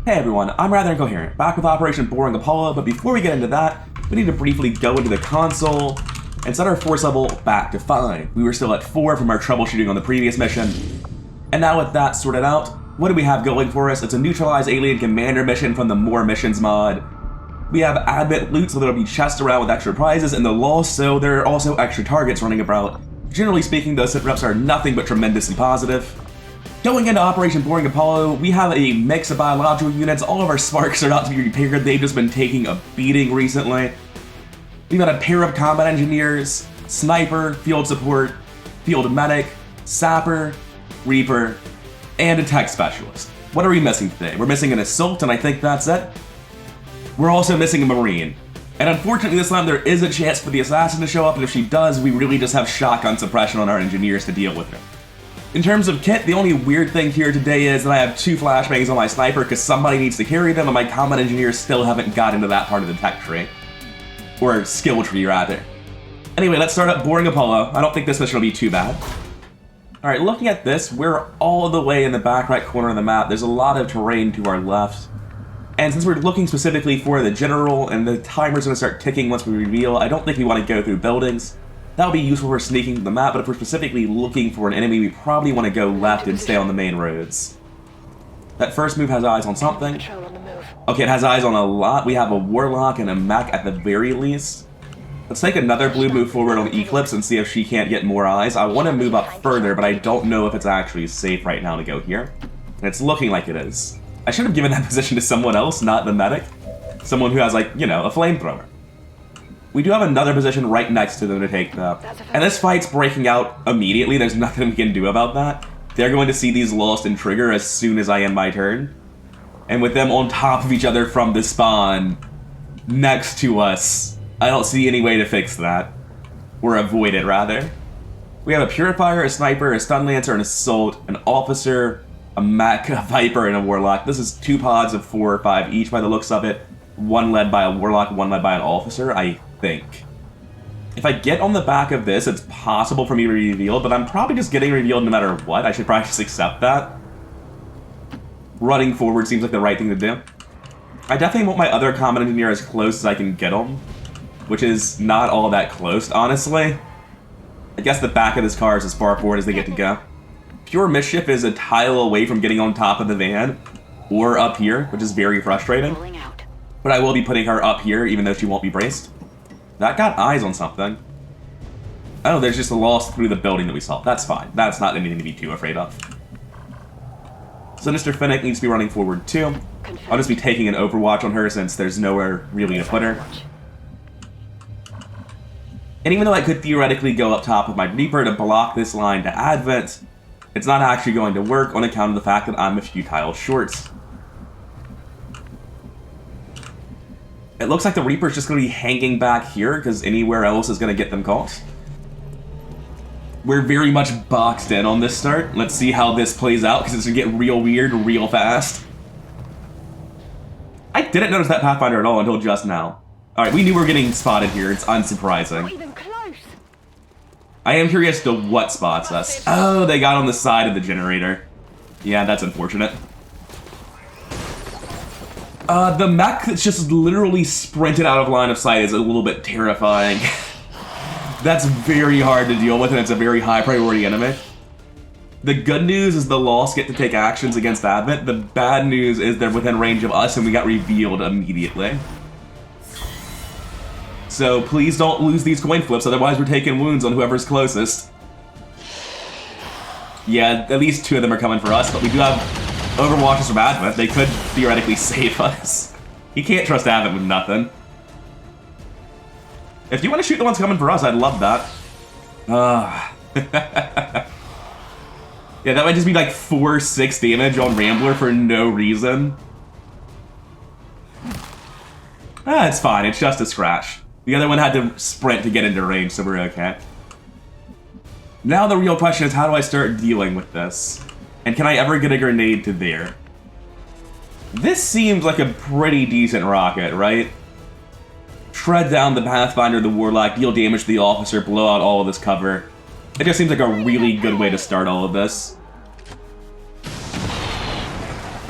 Hey everyone, I'm rather incoherent, back with Operation Boring Apollo, but before we get into that, we need to briefly go into the console and set our force level back to 5. We were still at 4 from our troubleshooting on the previous mission. And now with that sorted out, what do we have going for us? It's a neutralize alien commander mission from the More Missions mod. We have Advent loot, so there'll be chests around with extra prizes, and the lost, so there are also extra targets running about. Generally speaking, those sit reps are nothing but tremendously positive. Going into Operation Boring Apollo, we have a mix of biological units. All of our sparks are not to be repaired. They've just been taking a beating recently. We've got a pair of combat engineers, sniper, field support, field medic, sapper, reaper, and a tech specialist. What are we missing today? We're missing an assault, and I think that's it. We're also missing a marine. And unfortunately this time there is a chance for the assassin to show up, and if she does, we really just have shotgun suppression on our engineers to deal with her. In terms of kit, the only weird thing here today is that I have 2 flashbangs on my sniper because somebody needs to carry them, and my combat engineers still haven't got into that part of the tech tree. Or skill tree, rather. Anyway, let's start up Boring Apollo. I don't think this mission will be too bad. Alright, looking at this, we're all the way in the back right corner of the map. There's a lot of terrain to our left. And since we're looking specifically for the general, and the timer's going to start ticking once we reveal, I don't think we want to go through buildings. That'll be useful for sneaking to the map, but if we're specifically looking for an enemy, we probably want to go left and stay on the main roads. That first move has eyes on something. Okay, it has eyes on a lot. We have a warlock and a mech at the very least. Let's take another blue move forward on Eclipse and see if she can't get more eyes. I want to move up further, but I don't know if it's actually safe right now to go here. And it's looking like it is. I should have given that position to someone else, not the medic. Someone who has, like, you know, a flamethrower. We do have another position right next to them to take though. And this fight's breaking out immediately. There's nothing we can do about that. They're going to see these lost and trigger as soon as I end my turn. And with them on top of each other from the spawn, next to us, I don't see any way to fix that. Or avoid it, rather. We have a Purifier, a Sniper, a Stun Lancer, an Assault, an Officer, a Mech, a Viper, and a Warlock. This is 2 pods of 4 or 5 each by the looks of it. 1 led by a Warlock, 1 led by an Officer, I think. If I get on the back of this, it's possible for me to be revealed, but I'm probably just getting revealed no matter what. I should probably just accept that. Running forward seems like the right thing to do. I definitely want my other combat engineer as close as I can get him, which is not all that close, honestly. I guess the back of this car is as far forward as they get to go. Pure Mischief is a tile away from getting on top of the van, or up here, which is very frustrating. But I will be putting her up here, even though she won't be braced. That got eyes on something. Oh, there's just a loss through the building that we saw. That's fine. That's not anything to be too afraid of. So Mr. Finnick needs to be running forward too. I'll just be taking an overwatch on her since there's nowhere really to put her. And even though I could theoretically go up top with my Reaper to block this line to Advent, it's not actually going to work on account of the fact that I'm a few tiles short. It looks like the Reaper's just going to be hanging back here, because anywhere else is going to get them caught. We're very much boxed in on this start. Let's see how this plays out, because it's going to get real weird real fast. I didn't notice that Pathfinder at all until just now. Alright, we knew we were getting spotted here. It's unsurprising. Not even close. I am curious to what spots us. Oh, they got on the side of the generator. Yeah, that's unfortunate. The mech that's just literally sprinted out of line of sight is a little bit terrifying. That's very hard to deal with, and it's a very high priority enemy. The good news is the Lost get to take actions against Advent. The bad news is they're within range of us, and we got revealed immediately. So please don't lose these coin flips, otherwise we're taking wounds on whoever's closest. Yeah, at least 2 of them are coming for us, but we do have Overwatches from Advent. They could theoretically save us. You can't trust Advent with nothing. If you want to shoot the ones coming for us, I'd love that. Yeah, that might just be like 4-6 damage on Rambler for no reason. It's fine. It's just a scratch. The other one had to sprint to get into range, so we're okay. Now the real question is, how do I start dealing with this? And can I ever get a grenade to there? This seems like a pretty decent rocket, right? Tread down the Pathfinder, the Warlock, deal damage to the Officer, blow out all of this cover. It just seems like a really good way to start all of this.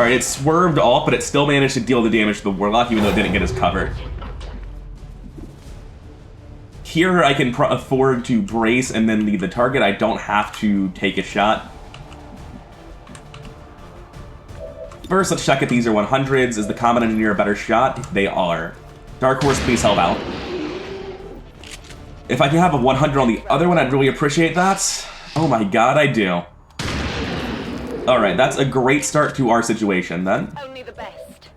Alright, it swerved off, but it still managed to deal the damage to the Warlock, even though it didn't get his cover. Here, I can afford to brace and then leave the target. I don't have to take a shot. First, let's check if these are 100s. Is the Combat Engineer a better shot? They are. Dark Horse, please help out. If I can have a 100 on the other one, I'd really appreciate that. Oh my god, I do. Alright, that's a great start to our situation, then. Only the best.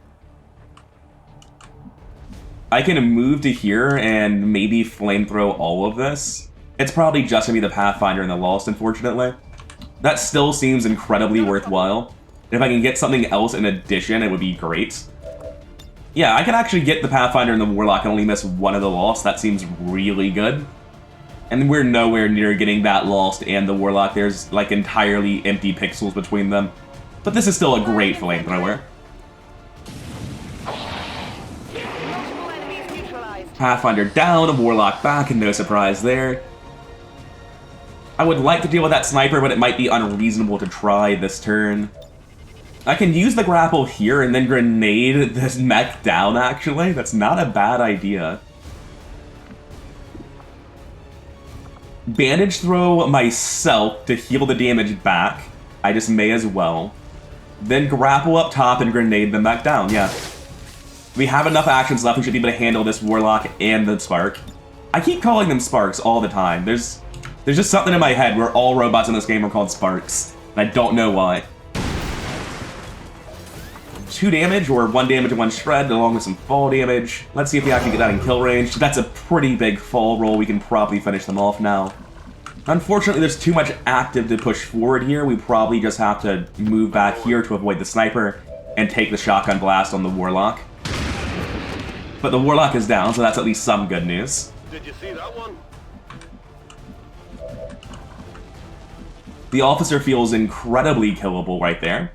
I can move to here and maybe flamethrow all of this. It's probably just gonna be the Pathfinder and the Lost, unfortunately. That still seems incredibly worthwhile. If I can get something else in addition, it would be great. Yeah, I can actually get the Pathfinder and the Warlock and only miss one of the Lost. That seems really good. And we're nowhere near getting that Lost and the Warlock. There's, like, entirely empty pixels between them. But this is still a great flamethrower. Pathfinder down, Warlock back, and no surprise there. I would like to deal with that sniper, but it might be unreasonable to try this turn. I can use the grapple here and then grenade this mech down, actually. That's not a bad idea. Bandage throw myself to heal the damage back. I just may as well. Then grapple up top and grenade the mech down, yeah. We have enough actions left, we should be able to handle this Warlock and the Spark. I keep calling them Sparks all the time. There's just something in my head where all robots in this game are called Sparks. And I don't know why. 2 damage, or 1 damage and 1 shred, along with some fall damage. Let's see if we actually get that in kill range. That's a pretty big fall roll. We can probably finish them off now. Unfortunately, there's too much active to push forward here. We probably just have to move back here to avoid the sniper and take the shotgun blast on the Warlock. But the Warlock is down, so that's at least some good news. Did you see that one? The officer feels incredibly killable right there.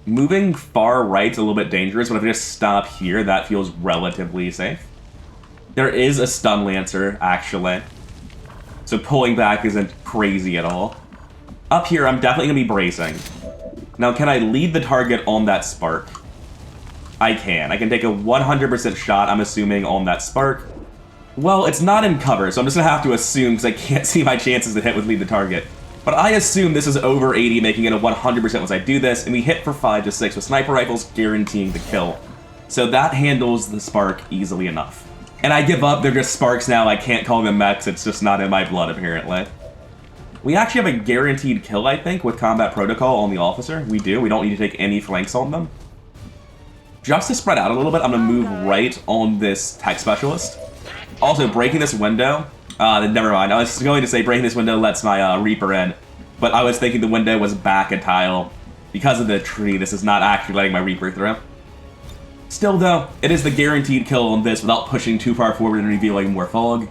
Moving far right's a little bit dangerous, but if I just stop here, that feels relatively safe. There is a stun lancer, actually. So pulling back isn't crazy at all. Up here, I'm definitely going to be bracing. Now, can I lead the target on that Spark? I can. I can take a 100% shot, I'm assuming, on that Spark. Well, it's not in cover, so I'm just going to have to assume, because I can't see my chances to hit with lead the target. But I assume this is over 80, making it a 100% once I do this, and we hit for 5 to 6 with sniper rifles, guaranteeing the kill. So that handles the Spark easily enough. And I give up, they're just Sparks now, I can't call them mechs, it's just not in my blood, apparently. We actually have a guaranteed kill, I think, with Combat Protocol on the Officer. We do, we don't need to take any flanks on them. Just to spread out a little bit, I'm going to move right on this Tech Specialist. Also, breaking this window, never mind, I was going to say breaking this window lets my Reaper in, but I was thinking the window was back a tile. Because of the tree, this is not actually letting my Reaper through. Still though, it is the guaranteed kill on this without pushing too far forward and revealing more fog.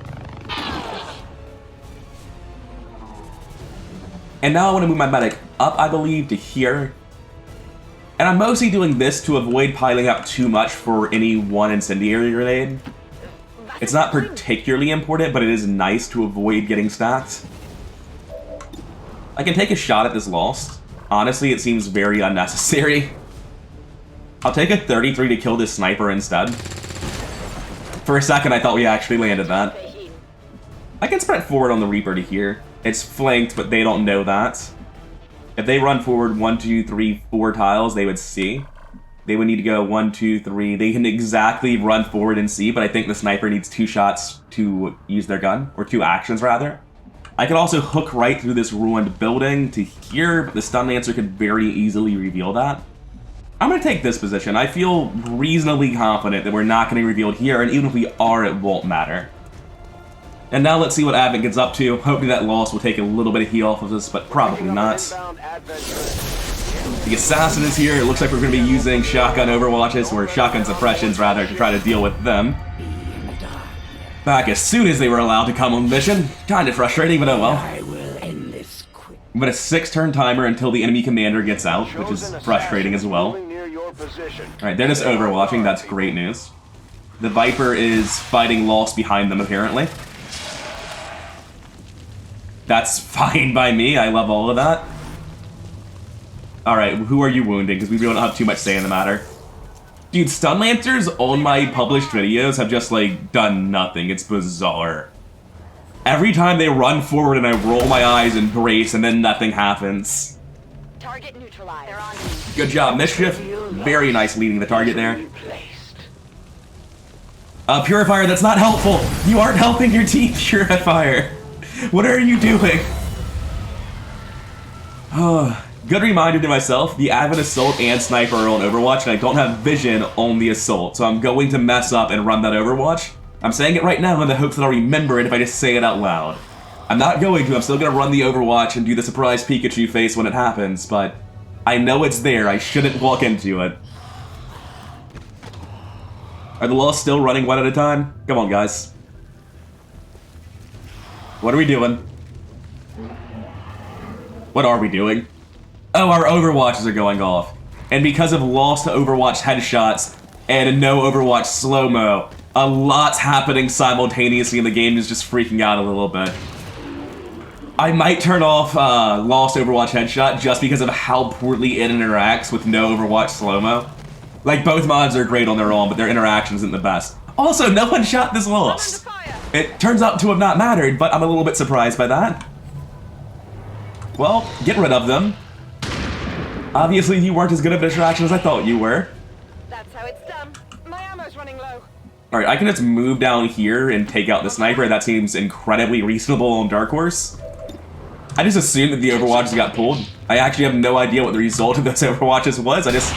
And now I want to move my medic up, I believe, to here. And I'm mostly doing this to avoid piling up too much for any one incendiary grenade. It's not particularly important, but it is nice to avoid getting stacked. I can take a shot at this Lost. Honestly, it seems very unnecessary. I'll take a 33 to kill this sniper instead. For a second, I thought we actually landed that. I can spread forward on the Reaper to here. It's flanked, but they don't know that. If they run forward 1, 2, 3, 4 tiles, they would see. They would need to go 1, 2, 3. They can exactly run forward and see, but I think the sniper needs 2 shots to use their gun, or 2 actions rather. I could also hook right through this ruined building to here, but the stun lancer could very easily reveal that. I'm going to take this position. I feel reasonably confident that we're not getting revealed here, and even if we are, it won't matter. And now let's see what Advent gets up to. Hopefully that loss will take a little bit of heat off of us, but probably not. The assassin is here. It looks like we're going to be using shotgun overwatches, or shotgun suppressions rather, to try to deal with them. Back as soon as they were allowed to come on mission. Kind of frustrating, but oh well. But a 6-turn timer until the enemy commander gets out, which is frustrating as well. Alright, they're just overwatching. That's great news. The Viper is fighting Lost behind them, apparently. That's fine by me. I love all of that. Alright, who are you wounding? Because we really don't have too much say in the matter. Dude, stun lancers on my published videos have just, like, done nothing. It's bizarre. Every time they run forward and I roll my eyes and brace and then nothing happens. Target neutralized. Good job, Mischief. Very nice leading the target there. Purifier, that's not helpful. You aren't helping your team, Purifier. What are you doing? Oh, good reminder to myself, the Advent Assault and Sniper are on Overwatch, and I don't have vision on the Assault, so I'm going to mess up and run that Overwatch. I'm saying it right now in the hopes that I'll remember it if I just say it out loud. I'm not going to, I'm still going to run the Overwatch and do the surprise Pikachu face when it happens, but I know it's there, I shouldn't walk into it. Are the Lost still running one at a time? Come on, guys. What are we doing? What are we doing? Oh, our Overwatches are going off. And because of Lost Overwatch headshots and no Overwatch slow-mo, a lot's happening simultaneously and the game is just freaking out a little bit. I might turn off Lost Overwatch headshot just because of how poorly it interacts with no Overwatch slow-mo. Like, both mods are great on their own, but their interaction isn't the best. Also, no one shot this Lost. It turns out to have not mattered, but I'm a little bit surprised by that. Well, get rid of them. Obviously, you weren't as good of a distraction as I thought you were. That's how it's done. My ammo's running low. Alright, I can just move down here and take out the sniper. That seems incredibly reasonable on Dark Horse. I just assumed that the Overwatches got pulled. I actually have no idea what the result of those Overwatches was. I just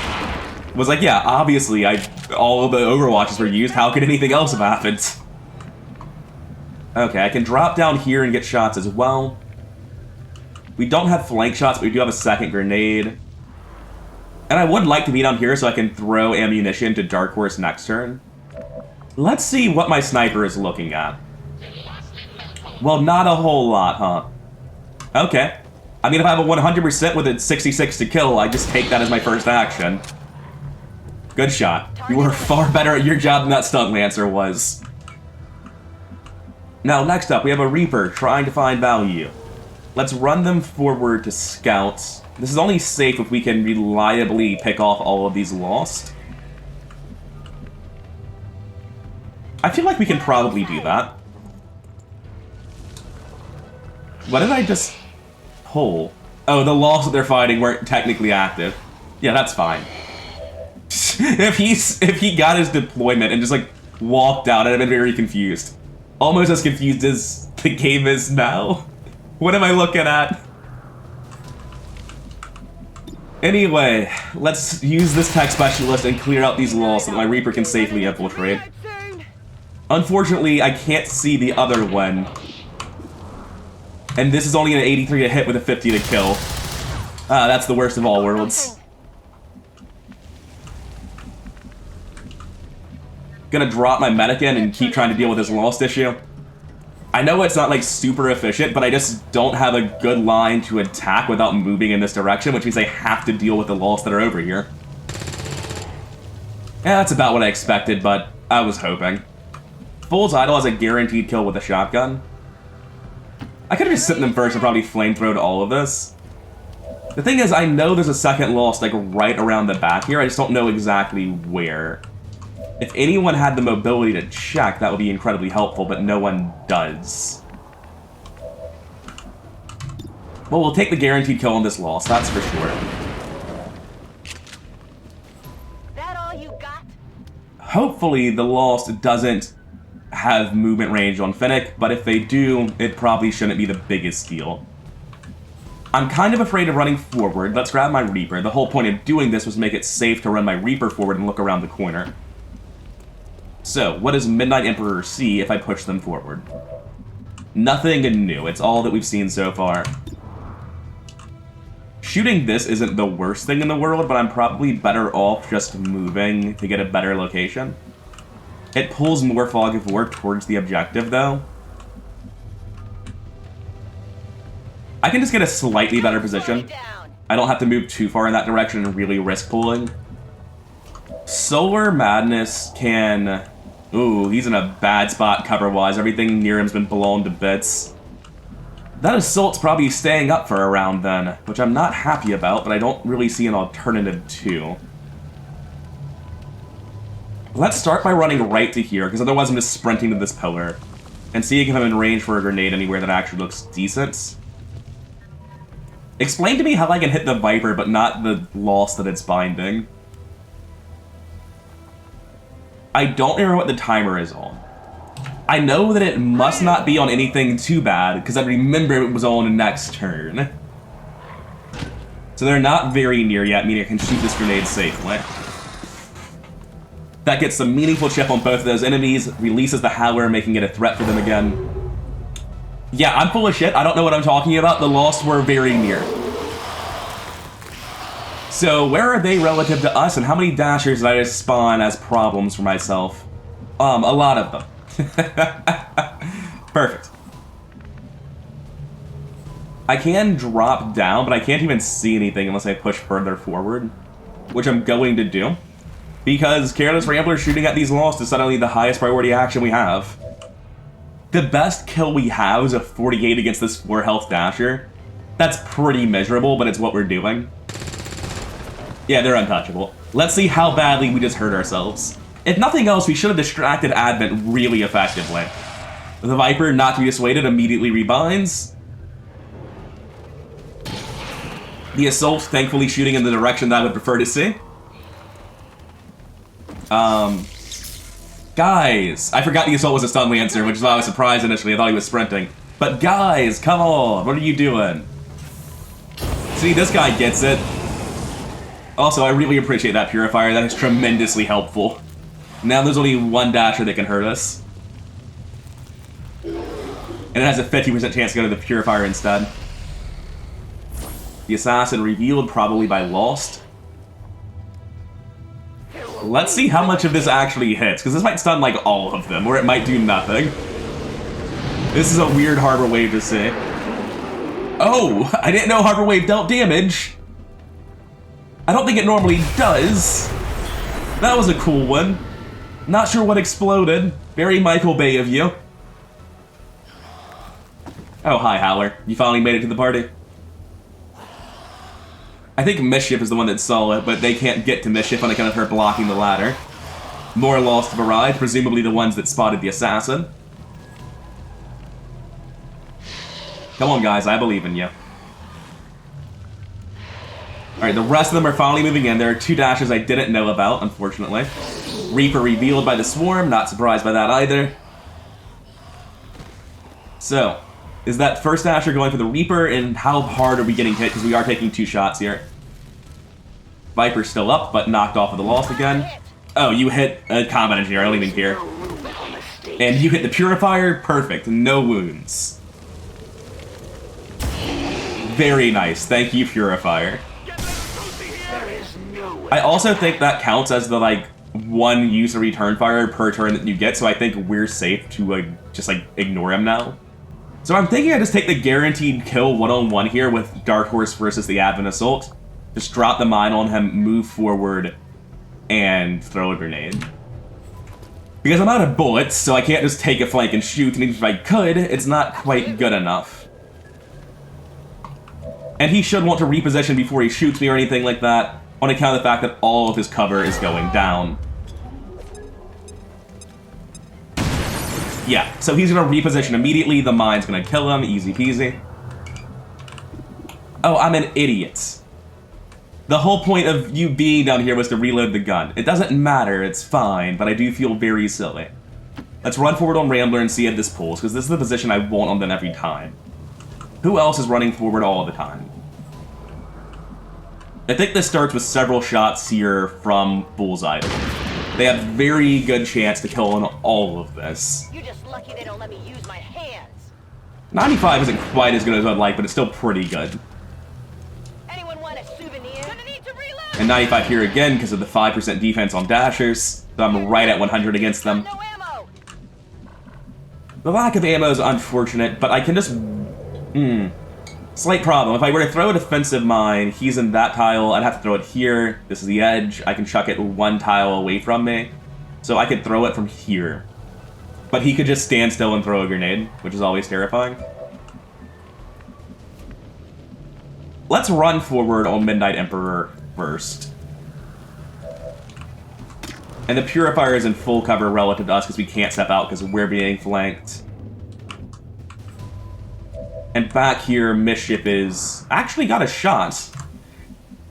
was like, yeah, obviously, all of the Overwatches were used. How could anything else have happened? Okay, I can drop down here and get shots as well. We don't have flank shots, but we do have a second grenade. And I would like to be down here so I can throw ammunition to Dark Horse next turn. Let's see what my sniper is looking at. Well, not a whole lot, huh? Okay. I mean, if I have a 100% with a 66 to kill, I just take that as my first action. Good shot. You were far better at your job than that Stun Lancer was. Now, next up, we have a Reaper trying to find value. Let's run them forward to scouts. This is only safe if we can reliably pick off all of these Lost. I feel like we can probably do that. What did I just pull? Oh, the Lost that they're fighting weren't technically active. Yeah, that's fine. if he got his deployment and just like walked out, I'd have been very confused. Almost as confused as the game is now. What am I looking at? Anyway, let's use this tech specialist and clear out these Lost so that my Reaper can safely infiltrate. Unfortunately, I can't see the other one. And this is only an 83 to hit with a 50 to kill. Ah, that's the worst of all worlds. Gonna drop my medic in and keep trying to deal with this Lost issue. I know it's not like super efficient, but I just don't have a good line to attack without moving in this direction, which means I have to deal with the Lost that are over here. Yeah, that's about what I expected, but I was hoping. Fool's Idol has a guaranteed kill with a shotgun. I could have just sent them first and probably flamethrowed all of this. The thing is, I know there's a second Lost like right around the back here, I just don't know exactly where. If anyone had the mobility to check, that would be incredibly helpful, but no one does. Well, we'll take the guaranteed kill on this Lost, that's for sure. That all you got? Hopefully, the Lost doesn't have movement range on Finnick, but if they do, it probably shouldn't be the biggest deal. I'm kind of afraid of running forward. Let's grab my Reaper. The whole point of doing this was to make it safe to run my Reaper forward and look around the corner. So, what does Midnight Emperor see if I push them forward? Nothing new. It's all that we've seen so far. Shooting this isn't the worst thing in the world, but I'm probably better off just moving to get a better location. It pulls more Fog of War towards the objective, though. I can just get a slightly better position. I don't have to move too far in that direction and really risk pulling. Solar Madness can... Ooh, he's in a bad spot cover-wise. Everything near him's been blown to bits. That assault's probably staying up for a round then, which I'm not happy about, but I don't really see an alternative to. Let's start by running right to here, because otherwise I'm just sprinting to this pillar. And seeing if I'm in range for a grenade anywhere that actually looks decent. Explain to me how I can hit the Viper, but not the loss that it's binding. I don't remember what the timer is on. I know that it must not be on anything too bad, because I remember it was on next turn. So they're not very near yet, meaning I can shoot this grenade safely. That gets some meaningful chip on both of those enemies, releases the Howler, making it a threat for them again. Yeah, I'm full of shit. I don't know what I'm talking about. The Lost were very near. So, where are they relative to us, and how many dashers did I just spawn as problems for myself? A lot of them. Perfect. I can drop down, but I can't even see anything unless I push further forward, which I'm going to do. Because Careless Rambler shooting at these Lost is suddenly the highest priority action we have. The best kill we have is a 48 against this 4 health Dasher. That's pretty miserable, but it's what we're doing. Yeah, they're untouchable. Let's see how badly we just hurt ourselves. If nothing else, we should have distracted Advent really effectively. The Viper, not to be dissuaded, immediately rebinds. The Assault, thankfully shooting in the direction that I would prefer to see. Guys, I forgot the Assault was a stun lancer, which is why I was surprised initially. I thought he was sprinting. But guys, come on, what are you doing? See, this guy gets it. Also, I really appreciate that Purifier. That is tremendously helpful. Now there's only one Dasher that can hurt us. And it has a 50% chance to go to the Purifier instead. The Assassin revealed, probably by Lost. Let's see how much of this actually hits, because this might stun like all of them, or it might do nothing. This is a weird Harbor Wave to see. Oh, I didn't know Harbor Wave dealt damage. I don't think it normally does. That was a cool one. Not sure what exploded. Very Michael Bay of you. Oh, hi, Howler. You finally made it to the party. I think Mischief is the one that saw it, but they can't get to Mischief on account of her blocking the ladder. More Lost have arrived, presumably the ones that spotted the Assassin. Come on, guys, I believe in you. Alright, the rest of them are finally moving in. There are 2 dashes I didn't know about, unfortunately. Reaper revealed by the Swarm, not surprised by that either. So, is that first dasher going for the Reaper, and how hard are we getting hit? Because we are taking 2 shots here. Viper's still up, but knocked off of the Lost again. Oh, you hit a combat engineer, I don't even care. And you hit the Purifier, perfect, no wounds. Very nice, thank you, Purifier. I also think that counts as the, like, 1 use of return fire per turn that you get, so I think we're safe to, just, ignore him now. So I'm thinking I just take the guaranteed kill one-on-one here with Dark Horse versus the Advent Assault. Just drop the mine on him, move forward, and throw a grenade. Because I'm out of bullets, so I can't just take a flank and shoot, and even if I could, it's not quite good enough. And he should want to reposition before he shoots me or anything like that, on account of the fact that all of his cover is going down. Yeah, so he's gonna reposition immediately, the mine's gonna kill him, easy peasy. Oh, I'm an idiot. The whole point of you being down here was to reload the gun. It doesn't matter, it's fine, but I do feel very silly. Let's run forward on Rambler and see if this pulls, because this is the position I want on them every time. Who else is running forward all the time? I think this starts with several shots here from Bullseye. They have very good chance to kill on all of this. You're just lucky they don't let me use my hands. 95 isn't quite as good as I'd like, but it's still pretty good. Anyone want a souvenir? Gonna need to reload. And 95 here again because of the 5% defense on Dashers, so I'm right at 100 against them. No ammo. The lack of ammo is unfortunate, but I can just... Slight problem. If I were to throw a defensive mine, he's in that tile, I'd have to throw it here. This is the edge. I can chuck it 1 tile away from me. So I could throw it from here. But he could just stand still and throw a grenade, which is always terrifying. Let's run forward on Midnight Emperor first. And the Purifier is in full cover relative to us because we can't step out because we're being flanked. And back here, Mischief is... actually got a shot.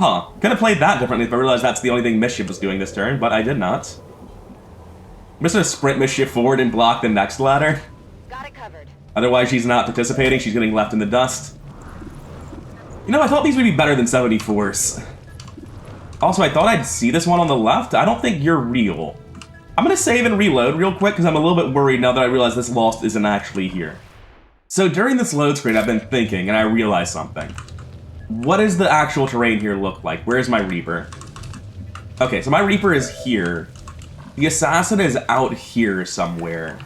Huh. Could have played that differently if I realized that's the only thing Mischief was doing this turn, but I did not. I'm just gonna sprint Mischief forward and block the next ladder. Got it covered. Otherwise, she's not participating. She's getting left in the dust. You know, I thought these would be better than 74s. Also, I thought I'd see this one on the left. I don't think you're real. I'm gonna save and reload real quick because I'm a little bit worried now that I realize this Lost isn't actually here. So during this load screen, I've been thinking, and I realized something. What does the actual terrain here look like? Where's my Reaper? Okay, so my Reaper is here. The Assassin is out here somewhere.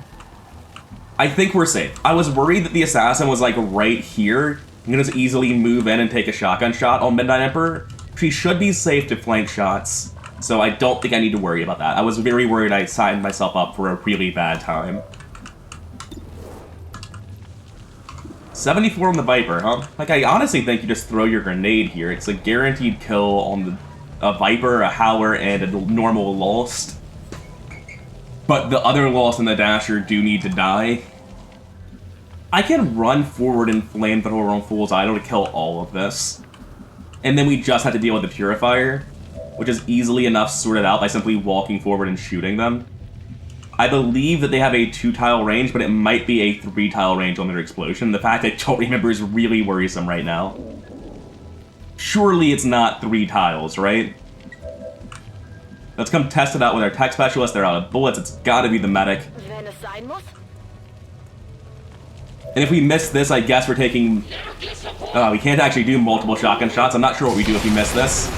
I think we're safe. I was worried that the Assassin was like right here. You can just easily move in and take a shotgun shot on Midnight Emperor. She should be safe to flank shots, so I don't think I need to worry about that. I was very worried I signed myself up for a really bad time. 74 on the Viper, huh? Like, I honestly think you just throw your grenade here. It's a guaranteed kill on a Viper, a Howler, and a normal Lost. But the other Lost and the Dasher do need to die. I can run forward and flamethrower on Fool's Idol to kill all of this. And then we just have to deal with the Purifier, which is easily enough sorted out by simply walking forward and shooting them. I believe that they have a 2-tile range, but it might be a 3-tile range on their explosion. The fact I don't remember is really worrisome right now. Surely it's not 3 tiles, right? Let's come test it out with our tech specialist. They're out of bullets. It's gotta be the medic. And if we miss this, I guess we're taking... we can't actually do multiple shotgun shots. I'm not sure what we do if we miss this.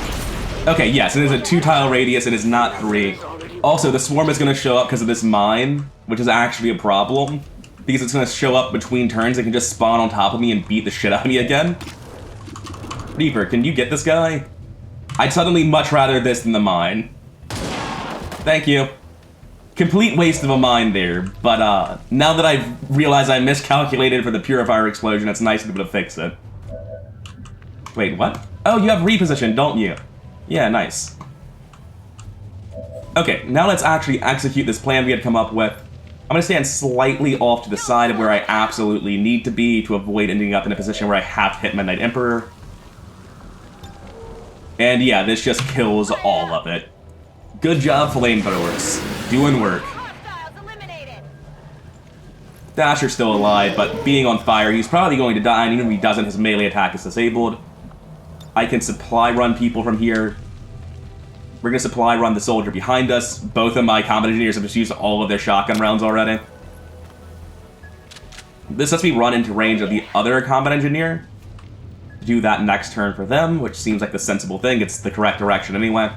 Okay, yes, it is a 2-tile radius. It is not 3. Also, the swarm is going to show up because of this mine, which is actually a problem. Because it's going to show up between turns. It can just spawn on top of me and beat the shit out of me again. Reaper, can you get this guy? I'd suddenly much rather this than the mine. Thank you. Complete waste of a mine there, but now that I've realized I miscalculated for the Purifier explosion, it's nice to be able to fix it. Wait, what? Oh, you have reposition, don't you? Yeah, nice. Okay, now let's actually execute this plan we had come up with. I'm gonna stand slightly off to the side of where I absolutely need to be to avoid ending up in a position where I have to hit Midnight Emperor. And yeah, this just kills all of it. Good job, flamethrowers. Doing work. Dasher's still alive, but being on fire, he's probably going to die, and even if he doesn't, his melee attack is disabled. I can supply run people from here. We're going to supply run the soldier behind us. Both of my combat engineers have just used all of their shotgun rounds already. This lets me run into range of the other combat engineer. Do that next turn for them, which seems like the sensible thing. It's the correct direction anyway.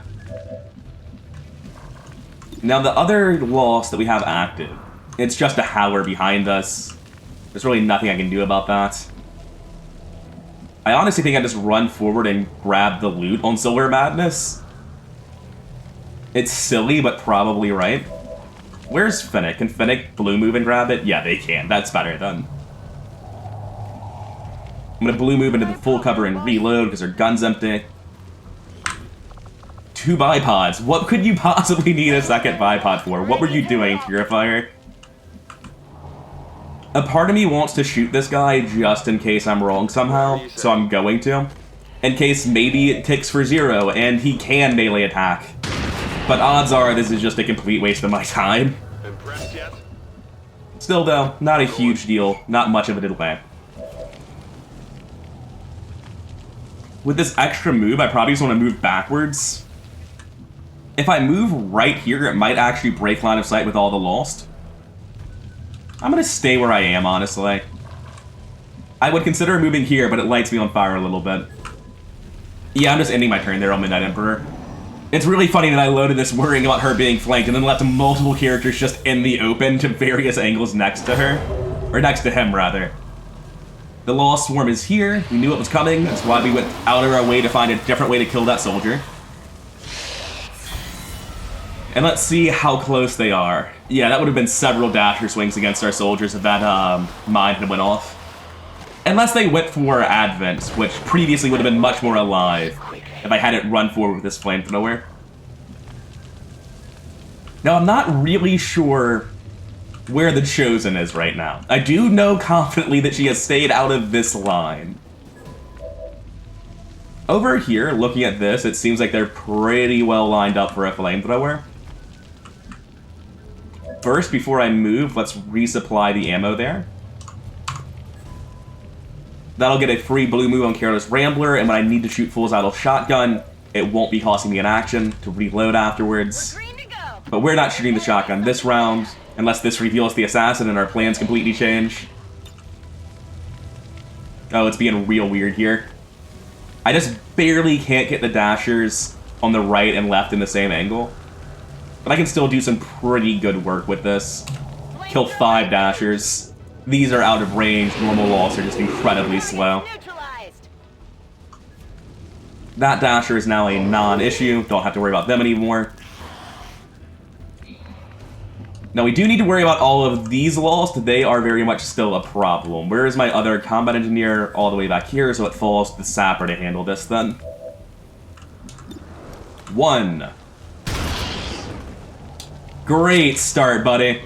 Now, the other Lost that we have active, it's just a Howler behind us. There's really nothing I can do about that. I honestly think I just run forward and grab the loot on Silver Madness. It's silly, but probably right. Where's Finnick? Can Finnick blue move and grab it? Yeah, they can. That's better then. I'm gonna blue move into the full cover and reload because their gun's empty. 2 bipods. What could you possibly need a second bipod for? What were you doing, Purifier? A part of me wants to shoot this guy just in case I'm wrong somehow, so I'm going to. In case maybe it ticks for 0 and he can melee attack. But odds are this is just a complete waste of my time. Still though, not a huge deal, not much of a delay. With this extra move, I probably just want to move backwards. If I move right here, it might actually break line of sight with all the Lost. I'm gonna stay where I am, honestly. I would consider moving here, but it lights me on fire a little bit. Yeah, I'm just ending my turn there on Midnight Emperor. It's really funny that I loaded this worrying about her being flanked and then left multiple characters just in the open to various angles next to her. Or next to him, rather. The Lost Swarm is here. We knew it was coming. That's why we went out of our way to find a different way to kill that soldier. And let's see how close they are. Yeah, that would have been several Dasher swings against our soldiers if that mine had went off. Unless they went for Advent, which previously would have been much more alive if I hadn't run forward with this flamethrower. Now, I'm not really sure where the Chosen is right now. I do know confidently that she has stayed out of this line. Over here, looking at this, it seems like they're pretty well lined up for a flamethrower. First, before I move, let's resupply the ammo there. That'll get a free blue move on Careless Rambler, and when I need to shoot full throttle shotgun, it won't be costing me an action to reload afterwards. But we're not shooting the shotgun this round, unless this reveals the assassin and our plans completely change. Oh, it's being real weird here. I just barely can't get the dashers on the right and left in the same angle. But I can still do some pretty good work with this. Kill 5 dashers. These are out of range. Normal walls are just incredibly slow. That dasher is now a non-issue. Don't have to worry about them anymore. Now, we do need to worry about all of these lost. They are very much still a problem. Where is my other combat engineer? All the way back here, so it falls to the sapper to handle this then. 1. Great start, buddy.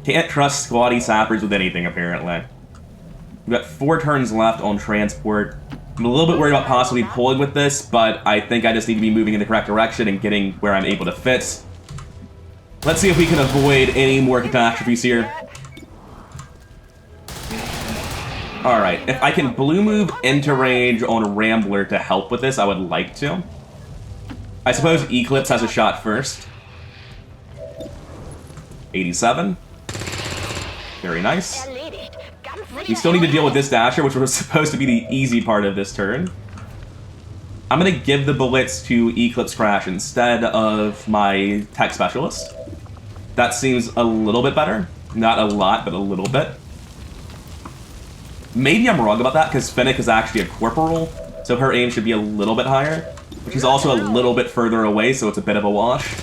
Can't trust squatty sappers with anything, apparently. We've got 4 turns left on transport. I'm a little bit worried about possibly pulling with this, but I think I just need to be moving in the correct direction and getting where I'm able to fit. Let's see if we can avoid any more catastrophes here. Alright, if I can blue move into range on Rambler to help with this, I would like to. I suppose Eclipse has a shot first. 87. Very nice. We still need to deal with this dasher, which was supposed to be the easy part of this turn. I'm going to give the bullets to Eclipse Crash instead of my Tech Specialist. That seems a little bit better. Not a lot, but a little bit. Maybe I'm wrong about that, because Fennec is actually a Corporal, so her aim should be a little bit higher. But she's also a little bit further away, so it's a bit of a wash.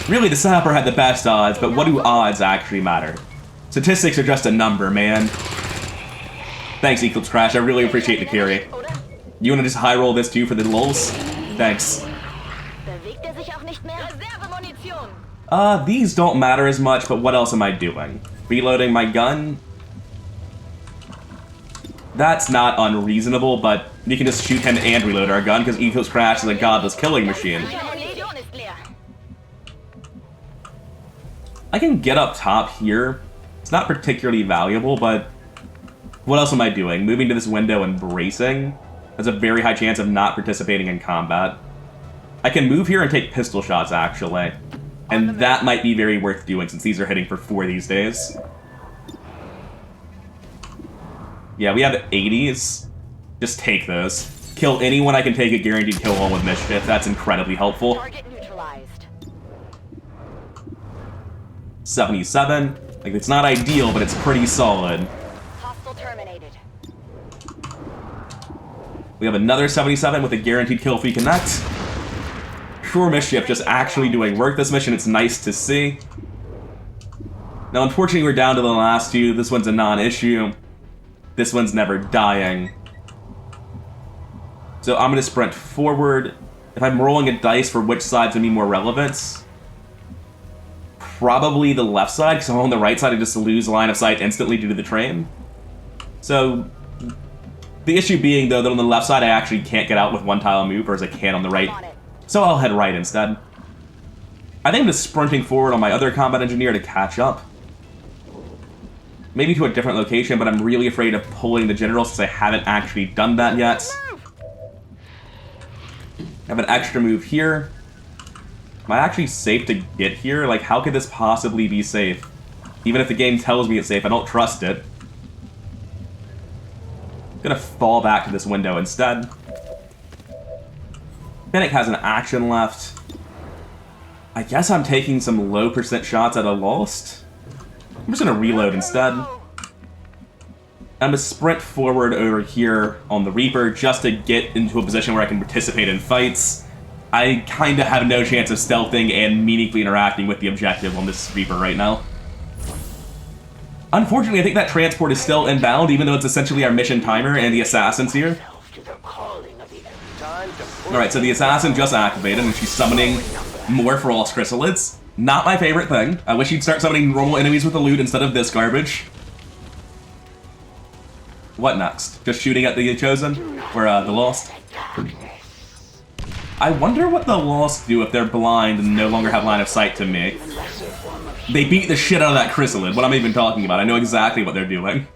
Really, the Sapper had the best odds, but what do odds actually matter? Statistics are just a number, man. Thanks, Eclipse Crash. I really appreciate the carry. You want to just high roll this too for the lulz? Thanks. These don't matter as much, but what else am I doing? Reloading my gun? That's not unreasonable, but we can just shoot him and reload our gun, because Eclipse Crash is a godless killing machine. I can get up top here. It's not particularly valuable, but what else am I doing? Moving to this window and bracing? There's a very high chance of not participating in combat. I can move here and take pistol shots, actually. And that might be very worth doing, since these are hitting for 4 these days. Yeah, we have 80s. Just take those. Kill anyone I can take a guaranteed kill on with Mischief. That's incredibly helpful. 77. Like, it's not ideal, but it's pretty solid. Hostile terminated. We have another 77 with a guaranteed kill if we connect. Sure, Mischief just actually doing work this mission. It's nice to see. Now, unfortunately, we're down to the last 2. This one's a non-issue. This one's never dying. So I'm going to sprint forward. If I'm rolling a dice for which side's going to be more relevant, probably the left side, because I'm on the right side, I just lose line of sight instantly due to the train. So, the issue being, though, that on the left side I actually can't get out with one tile move, whereas I can on the right. So I'll head right instead. I think I'm just sprinting forward on my other combat engineer to catch up. Maybe to a different location, but I'm really afraid of pulling the general since I haven't actually done that yet. I have an extra move here. Am I actually safe to get here? Like, how could this possibly be safe? Even if the game tells me it's safe, I don't trust it. I'm gonna fall back to this window instead. Fennec has an action left. I guess I'm taking some low % shots at a lost. I'm just gonna reload instead. I'm gonna sprint forward over here on the Reaper just to get into a position where I can participate in fights. I kinda have no chance of stealthing and meaningfully interacting with the objective on this Reaper right now. Unfortunately, I think that transport is still inbound, even though it's essentially our mission timer and the assassin's here. Alright, so the assassin just activated and she's summoning more frost chrysalids. Not my favorite thing. I wish you'd start summoning normal enemies with the loot instead of this garbage. What next? Just shooting at the Chosen? Or the Lost? I wonder what the Lost do if they're blind and no longer have line of sight to me. They beat the shit out of that chrysalid. What am I even talking about? I know exactly what they're doing.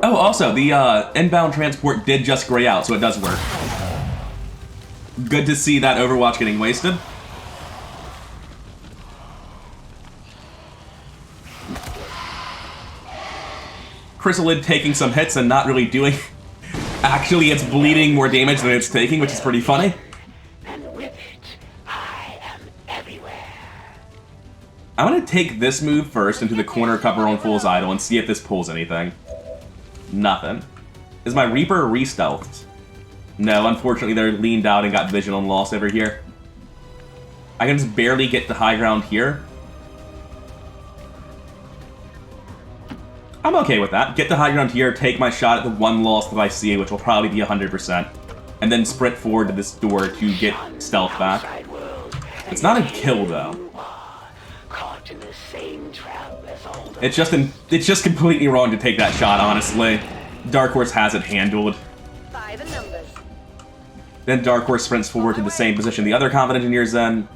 Oh, also, the inbound transport did just gray out, so it does work. Good to see that Overwatch getting wasted. Chrysalid taking some hits and not really doing... Actually, it's bleeding more damage than it's taking, which is pretty funny. I'm gonna take this move first into the corner cover on Fool's Idol and see if this pulls anything. Nothing. Is my Reaper re-stealthed? No, unfortunately they're leaned out and got vision on Lost over here. I can just barely get the high ground here. I'm okay with that. Get the high ground here, take my shot at the one Lost that I see, which will probably be 100%. And then sprint forward to this door to get stealth back. It's not a kill though. It's just completely wrong to take that shot, honestly. Dark Horse has it handled. Then Dark Horse sprints forward to the same position the other Combat Engineer's then.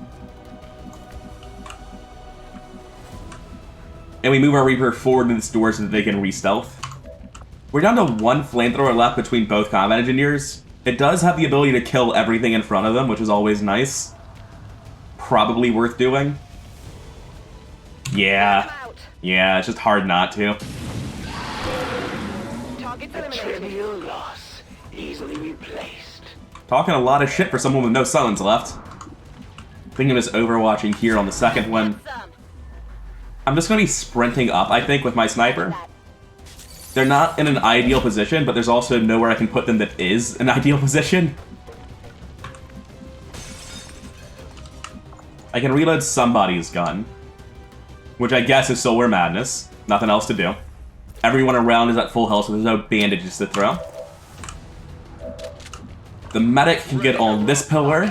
And we move our Reaper forward to this door so that they can re-stealth. We're down to one flamethrower left between both Combat Engineers. It does have the ability to kill everything in front of them, which is always nice. Probably worth doing. Yeah. Yeah, it's just hard not to. A trivial loss, easily replaced. Talking a lot of shit for someone with no summons left. Thinking of this overwatching here on the second one. I'm just going to be sprinting up, I think, with my sniper. They're not in an ideal position, but there's also nowhere I can put them that is an ideal position. I can reload somebody's gun. Which I guess is Solar Madness. Nothing else to do. Everyone around is at full health, so there's no bandages to throw. The medic can get on this pillar.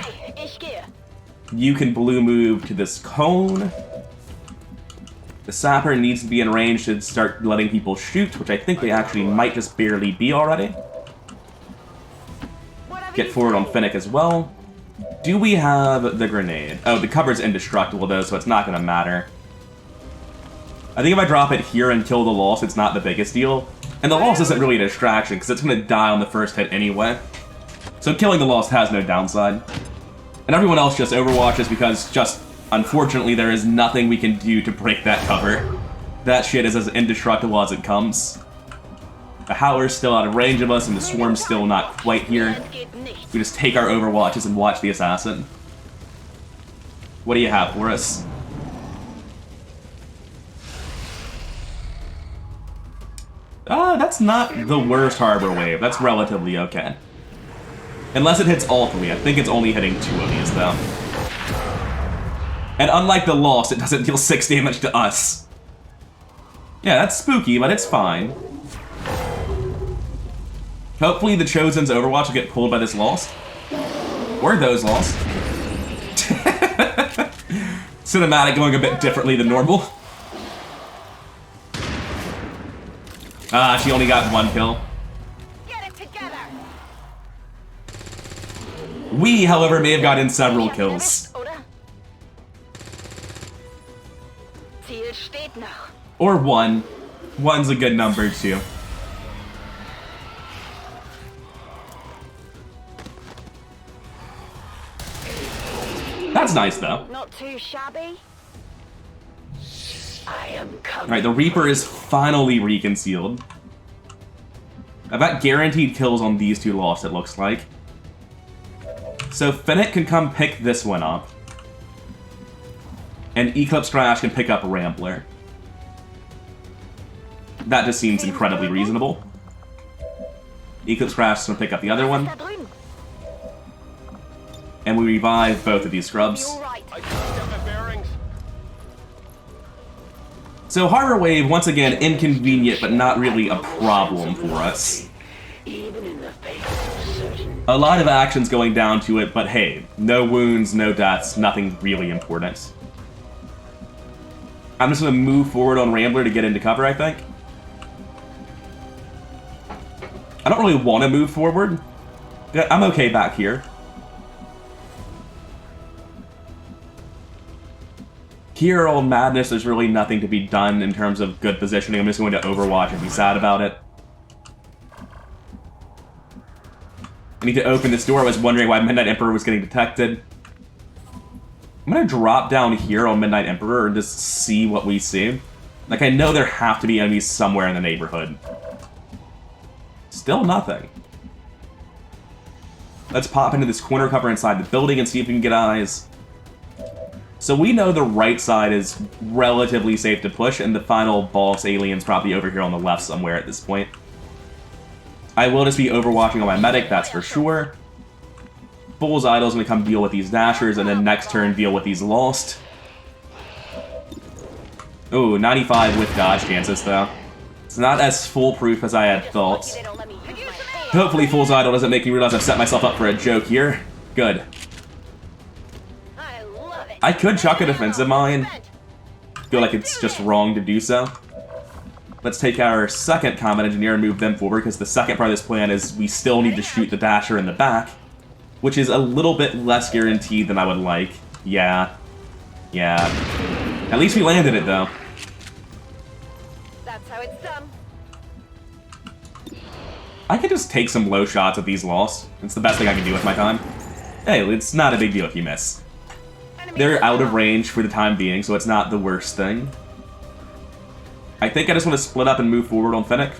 You can blue move to this cone. The sapper needs to be in range to start letting people shoot, which I think they actually might just barely be already. Get forward on Finnick as well. Do we have the grenade? Oh, the cover's indestructible though, so it's not going to matter. I think if I drop it here and kill the Lost, it's not the biggest deal. And the Lost isn't really a distraction, because it's going to die on the first hit anyway. So killing the Lost has no downside. And everyone else just overwatches because just, unfortunately, there is nothing we can do to break that cover. That shit is as indestructible as it comes. The Howler's still out of range of us, and the Swarm's still not quite here. We just take our overwatches and watch the Assassin. What do you have for us? That's not the worst Harbor Wave. That's relatively okay. Unless it hits all three. I think it's only hitting 2 of these, though. And unlike the Lost, it doesn't deal 6 damage to us. Yeah, that's spooky, but it's fine. Hopefully the Chosen's Overwatch will get pulled by this Lost. Or those Lost. Cinematic going a bit differently than normal. Ah, she only got 1 kill. Get it together. We, however, may have gotten several kills. Ziel steht noch. Or 1. 1's a good number, too. That's nice, though. Not too shabby. I am coming. Alright, the Reaper is finally reconcealed. I've got guaranteed kills on these 2 Lost, it looks like. So Finnick can come pick this one up. And Eclipse Crash can pick up Rambler. That just seems incredibly reasonable. Eclipse Crash is going to pick up the other one. And we revive both of these scrubs. All right. I can't get my bearings. So Harbor Wave, once again, inconvenient, but not really a problem for us. Even in the face of certain A lot of actions going down to it, but hey, no wounds, no deaths, nothing really important. I'm just going to move forward on Rambler to get into cover, I think. I don't really want to move forward. I'm okay back here. Here on Madness, there's really nothing to be done in terms of good positioning. I'm just going to Overwatch and be sad about it. I need to open this door. I was wondering why Midnight Emperor was getting detected. I'm going to drop down here on Midnight Emperor and just see what we see. Like, I know there have to be enemies somewhere in the neighborhood. Still nothing. Let's pop into this corner cover inside the building and see if we can get eyes. So we know the right side is relatively safe to push, and the final boss alien's probably over here on the left somewhere at this point. I will just be overwatching on my medic, that's for sure. Bull's Idol's gonna come deal with these dashers, and then next turn deal with these lost. Ooh, 95 with dodge chances, though. It's not as foolproof as I had thought. They don't let me use my hands. Hopefully Fool's Idol doesn't make me realize I've set myself up for a joke here. Good. I love it. I could chuck a defensive mine. Feel like it's just wrong to do so. Let's take our second combat engineer and move them forward, because the second part of this plan is we still need to shoot the dasher in the back, which is a little bit less guaranteed than I would like. Yeah. At least we landed it, though. That's how it's done. I could just take some low shots at these lost. It's the best thing I can do with my time. Hey, it's not a big deal if you miss. They're out of range for the time being, so it's not the worst thing. I think I just want to split up and move forward on Fennec.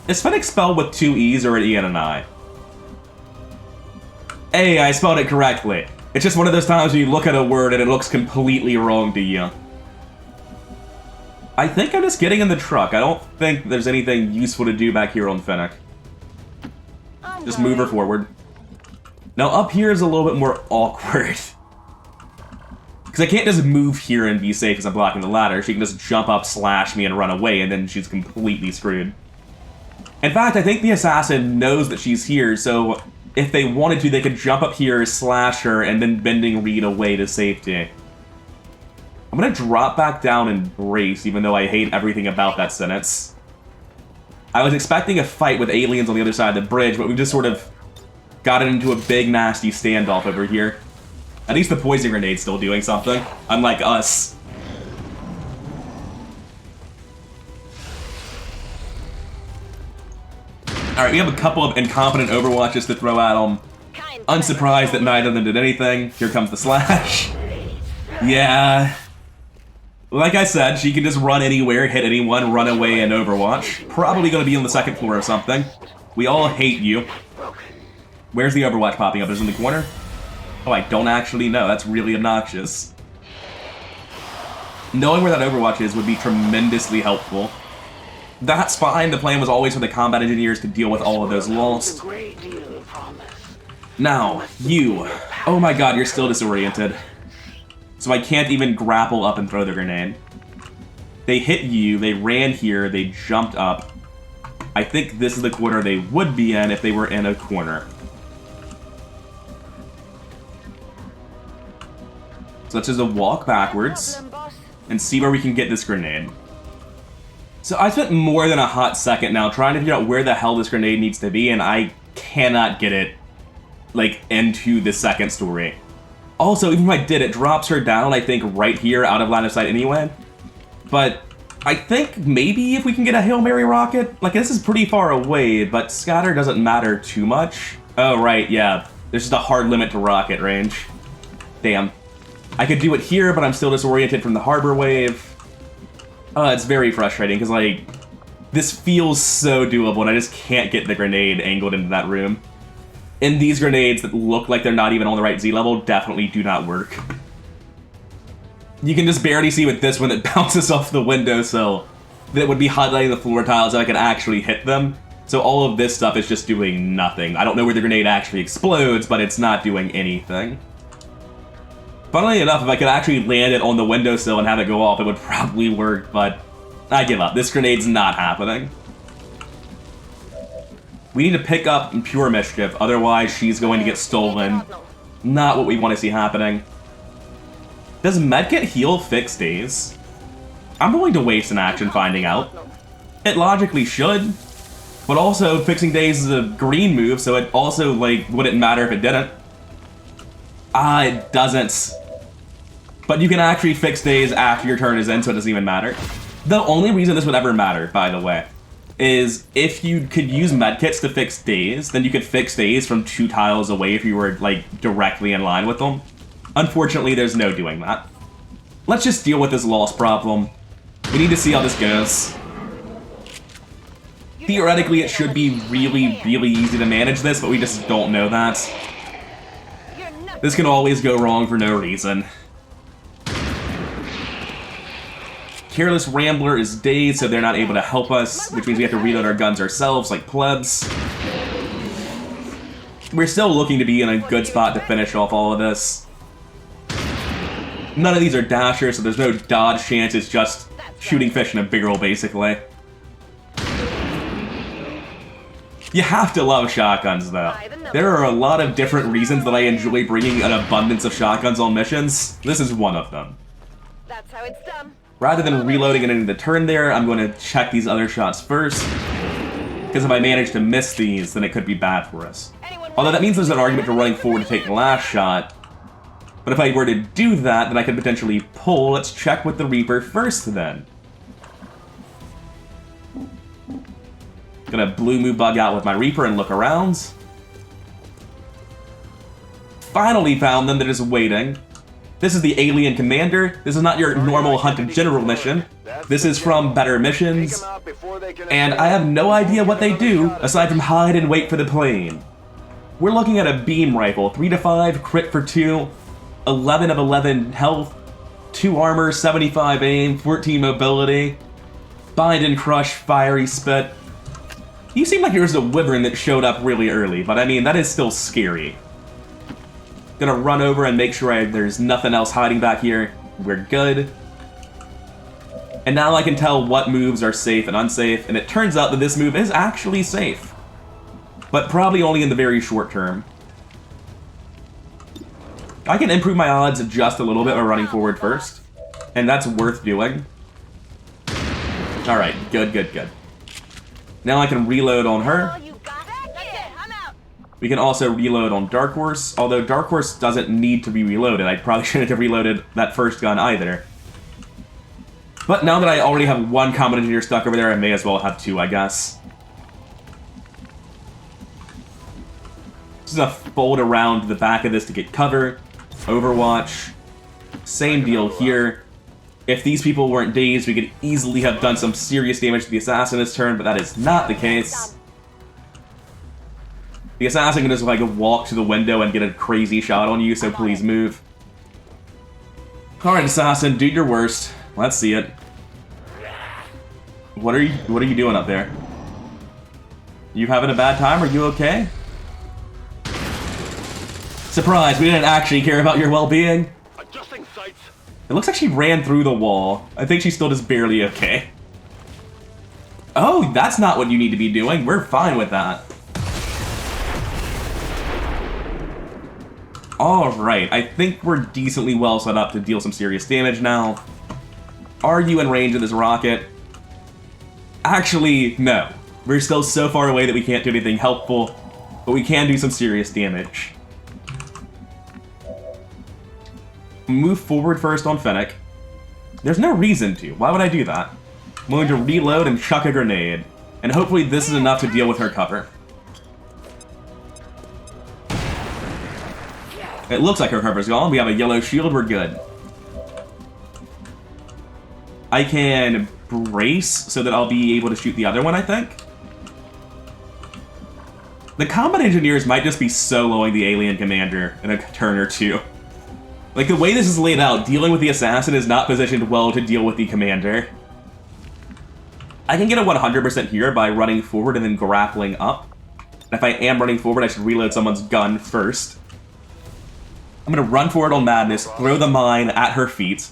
Is Fennec spelled with 2 E's or an E and an I? Hey, I spelled it correctly. It's just one of those times when you look at a word and it looks completely wrong to you. I think I'm just getting in the truck. I don't think there's anything useful to do back here on Fennec. Just move her forward. Now, up here is a little bit more awkward. Because I can't just move here and be safe as I'm blocking the ladder. She can just jump up, slash me, and run away, and then she's completely screwed. In fact, I think the assassin knows that she's here, so if they wanted to, they could jump up here, slash her, and then bending Reed away to safety. I'm gonna drop back down and brace, even though I hate everything about that sentence. I was expecting a fight with aliens on the other side of the bridge, but we just sort of got it into a big, nasty standoff over here. At least the poison grenade's still doing something, unlike us. Alright, we have a couple of incompetent Overwatches to throw at them. Unsurprised that neither of them did anything. Here comes the slash. Yeah. Like I said, she can just run anywhere, hit anyone, run away, and Overwatch. Probably gonna be on the second floor or something. We all hate you. Where's the Overwatch popping up? Is it in the corner? Oh, I don't actually know. That's really obnoxious. Knowing where that Overwatch is would be tremendously helpful. That's fine. The plan was always for the combat engineers to deal with all of those lost. Now, you. Oh my god, you're still disoriented. So I can't even grapple up and throw the grenade. They hit you, they ran here, they jumped up. I think this is the corner they would be in if they were in a corner. So let's just walk backwards and see where we can get this grenade. So I spent more than a hot second now trying to figure out where the hell this grenade needs to be, and I cannot get it, like, into the second story. Also, even if I did, it drops her down, I think, right here, out of line of sight anyway. But I think maybe if we can get a Hail Mary rocket, like, this is pretty far away, but scatter doesn't matter too much. Oh, right, yeah. There's just a hard limit to rocket range. Damn. I could do it here, but I'm still disoriented from the harbor wave. It's very frustrating, because, like, this feels so doable, and I just can't get the grenade angled into that room. And these grenades that look like they're not even on the right Z level definitely do not work. You can just barely see with this one that bounces off the windowsill that would be highlighting the floor tiles so I could actually hit them. So all of this stuff is just doing nothing. I don't know where the grenade actually explodes, but it's not doing anything. Funnily enough, if I could actually land it on the windowsill and have it go off, it would probably work, but I give up. This grenade's not happening. We need to pick up Pure Mischief, otherwise she's going to get stolen. Not what we want to see happening. Does Medkit heal fixed days? I'm willing to waste an action finding out. It logically should, but also fixing days is a green move, so it also, like, wouldn't matter if it didn't. It doesn't. But you can actually fix days after your turn is in, so it doesn't even matter. The only reason this would ever matter, by the way, is if you could use medkits to fix days, then you could fix days from 2 tiles away if you were, like, directly in line with them. Unfortunately, there's no doing that. Let's just deal with this loss problem. We need to see how this goes. Theoretically, it should be really, really easy to manage this, but we just don't know that. This can always go wrong for no reason. Careless Rambler is dazed, so they're not able to help us, which means we have to reload our guns ourselves, like plebs. We're still looking to be in a good spot to finish off all of this. None of these are dashers, so there's no dodge chance, it's just shooting fish in a barrel, basically. You have to love shotguns, though. There are a lot of different reasons that I enjoy bringing an abundance of shotguns on missions. This is one of them. That's how it's done. Rather than reloading it into the turn there, I'm going to check these other shots first. Because if I manage to miss these, then it could be bad for us. Although that means there's an argument to running forward to take the last shot. But if I were to do that, then I could potentially pull. Let's check with the Reaper first, then. Gonna blue move bug out with my Reaper and look around. Finally found them, they're just waiting. This is the Alien Commander. This is not your normal Hunted General mission. This is from Better Missions. And I have no idea what they do, aside from hide and wait for the plane. We're looking at a beam rifle, 3 to 5, crit for 2, 11 of 11 health, 2 armor, 75 aim, 14 mobility, bind and crush, fiery spit. You seem like yours a wyvern that showed up really early, but I mean, that is still scary. Gonna run over and make sure there's nothing else hiding back here. We're good. And now I can tell what moves are safe and unsafe, and it turns out that this move is actually safe. But probably only in the very short term. I can improve my odds just a little bit by running forward first, and that's worth doing. Alright, good, good, good. Now I can reload on her. We can also reload on Dark Horse, although Dark Horse doesn't need to be reloaded. I probably shouldn't have reloaded that first gun either. But now that I already have 1 combat engineer stuck over there, I may as well have 2, I guess. Just gonna fold around the back of this to get cover. Overwatch. Same deal here. If these people weren't dazed, we could easily have done some serious damage to the assassin this turn, but that is not the case. The assassin can just like walk to the window and get a crazy shot on you, so please move. Alright, assassin, do your worst. Let's see it. What are you doing up there? You having a bad time? Are you okay? Surprise, we didn't actually care about your well-being. Adjusting sights. It looks like she ran through the wall. I think she's still just barely okay. Oh, that's not what you need to be doing. We're fine with that. Alright, I think we're decently well set up to deal some serious damage now. Are you in range of this rocket? Actually, no. We're still so far away that we can't do anything helpful, but we can do some serious damage. Move forward first on Fennec. There's no reason to. Why would I do that? I'm going to reload and chuck a grenade, and hopefully this is enough to deal with her cover. It looks like her cover's gone. We have a yellow shield. We're good. I can brace so that I'll be able to shoot the other one, I think. The combat engineers might just be soloing the alien commander in a turn or 2. Like, the way this is laid out, dealing with the assassin is not positioned well to deal with the commander. I can get a 100% here by running forward and then grappling up. And if I am running forward, I should reload someone's gun first. I'm gonna run forward on Madness, throw the mine at her feet.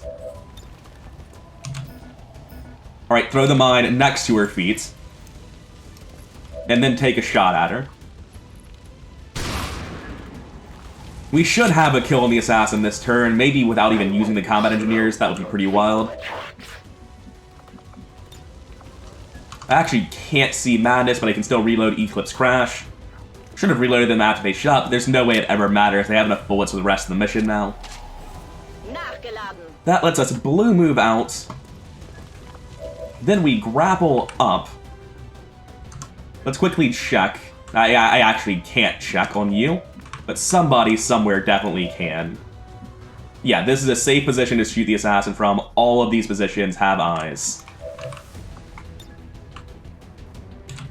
Alright, throw the mine next to her feet. And then take a shot at her. We should have a kill on the assassin this turn, maybe without even using the combat engineers. That would be pretty wild. I actually can't see Madness, but I can still reload Eclipse Crash. Should have reloaded them after they shot, but there's no way it ever matters. They have enough bullets for the rest of the mission now. That lets us blue move out. Then we grapple up. Let's quickly check. I actually can't check on you, but somebody somewhere definitely can. Yeah, this is a safe position to shoot the assassin from. All of these positions have eyes.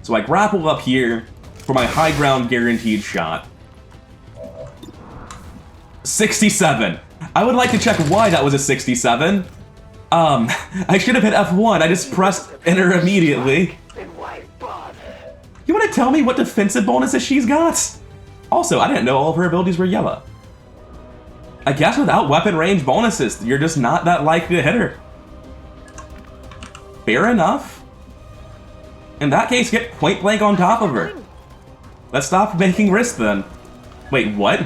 So I grapple up here for my high ground guaranteed shot. 67. I would like to check why that was a 67. I should have hit F1. I just pressed enter immediately. You want to tell me what defensive bonuses she's got? Also, I didn't know all of her abilities were yellow. I guess without weapon range bonuses, you're just not that likely to hit her. Fair enough. In that case, get point blank on top of her. Let's stop making risks then. Wait, what?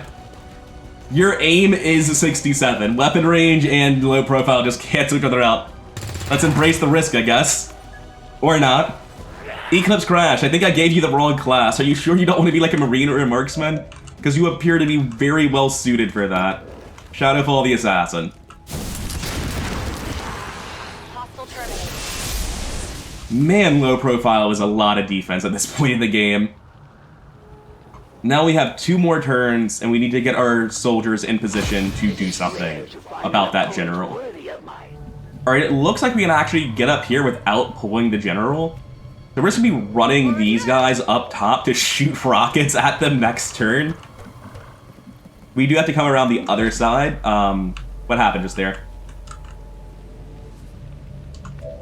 Your aim is 67. Weapon range and low profile just cancel each other out. Let's embrace the risk, I guess. Or not. Eclipse Crash, I think I gave you the wrong class. Are you sure you don't want to be like a Marine or a Marksman? Because you appear to be very well suited for that. Shadowfall the Assassin. Man, low profile is a lot of defense at this point in the game. Now we have 2 more turns, and we need to get our soldiers in position to do something about that general. Alright, it looks like we can actually get up here without pulling the general. The risk of me running these guys up top to shoot rockets at them next turn. We do have to come around the other side. What happened just there?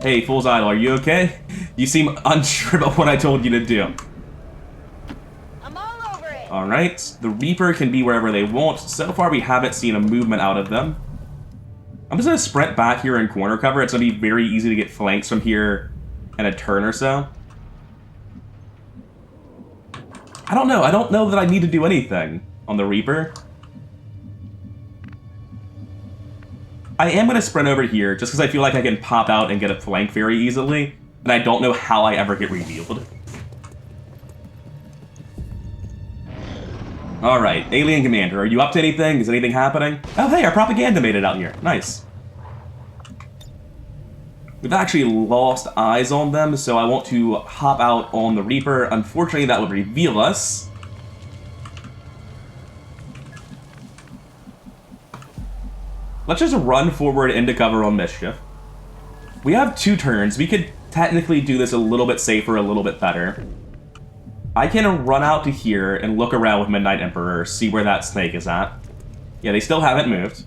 Hey, Fool's Idol, are you okay? You seem unsure about what I told you to do. I'm all over it. Alright, the Reaper can be wherever they want. So far, we haven't seen a movement out of them. I'm just going to sprint back here in corner cover. It's going to be very easy to get flanks from here in a turn or so. I don't know. I don't know that I need to do anything on the Reaper. I am going to sprint over here just because I feel like I can pop out and get a flank very easily, and I don't know how I ever get revealed. Alright, Alien Commander, are you up to anything? Is anything happening? Oh hey, our propaganda made it out here. Nice. We've actually lost eyes on them, so I want to hop out on the Reaper. Unfortunately, that would reveal us. Let's just run forward into cover on Mischief. We have 2 turns. We could technically do this a little bit safer, a little bit better. I can run out to here and look around with Midnight Emperor, see where that snake is at. Yeah, they still haven't moved.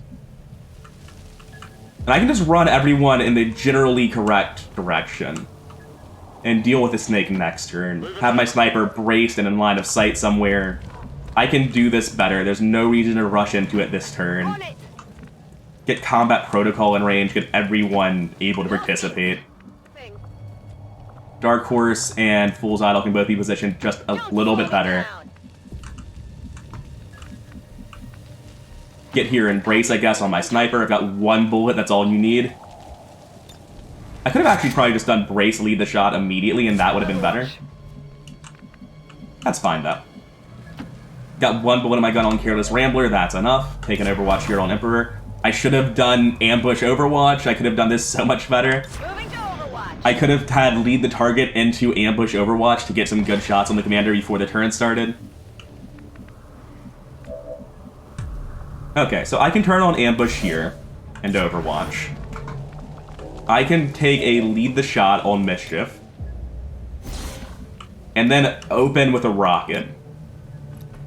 And I can just run everyone in the generally correct direction and deal with the snake next turn. Have my sniper braced and in line of sight somewhere. I can do this better. There's no reason to rush into it this turn. Get combat protocol in range, get everyone able to participate. Dark Horse and Fool's Idol can both be positioned just a little bit better. Get here and brace, I guess, on my sniper. I've got 1 bullet, that's all you need. I could have actually probably just done brace, lead the shot immediately, and that would have been better. That's fine, though. Got 1 bullet in my gun on Careless Rambler, that's enough. Take an Overwatch here on Emperor. I should have done Ambush Overwatch. I could have done this so much better. Moving to Overwatch. I could have had lead the target into Ambush Overwatch to get some good shots on the commander before the turn started. Okay, so I can turn on Ambush here and Overwatch. I can take a lead the shot on Mischief. And then open with a rocket.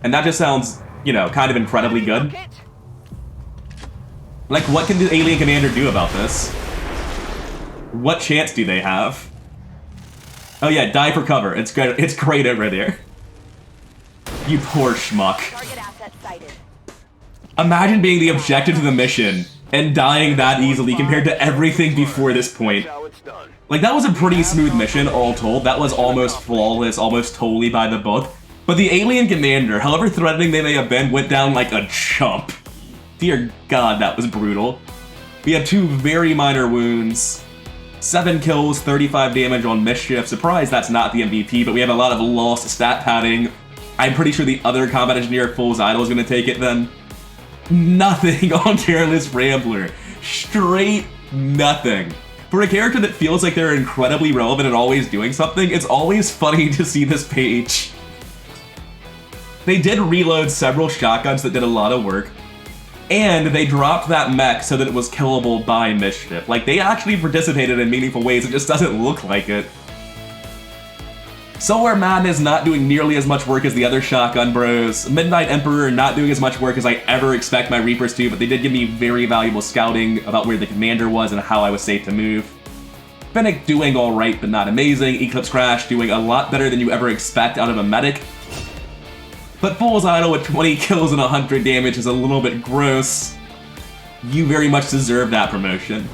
And that just sounds, you know, kind of incredibly good. Like, what can the Alien Commander do about this? What chance do they have? Oh yeah, die for cover. It's great. It's great over there. You poor schmuck. Target asset sighted. Imagine being the objective to the mission and dying that easily compared to everything before this point. Like, that was a pretty smooth mission, all told. That was almost flawless, almost totally by the book. But the alien commander, however threatening they may have been, went down like a chump. Dear God, that was brutal. We have 2 very minor wounds. 7 kills, 35 damage on Mischief. Surprised that's not the MVP, but we have a lot of lost stat padding. I'm pretty sure the other combat engineer, Fool's Idol, is going to take it then. Nothing on Careless Rambler. Straight nothing. For a character that feels like they're incredibly relevant and always doing something, it's always funny to see this page. They did reload several shotguns that did a lot of work, and they dropped that mech so that it was killable by Mischief. Like, they actually participated in meaningful ways, it just doesn't look like it. Solar Madness not doing nearly as much work as the other shotgun bros. Midnight Emperor not doing as much work as I ever expect my Reapers to, but they did give me very valuable scouting about where the commander was and how I was safe to move. Fennec doing alright but not amazing. Eclipse Crash doing a lot better than you ever expect out of a medic. But Fool's Idol with 20 kills and 100 damage is a little bit gross. You very much deserve that promotion.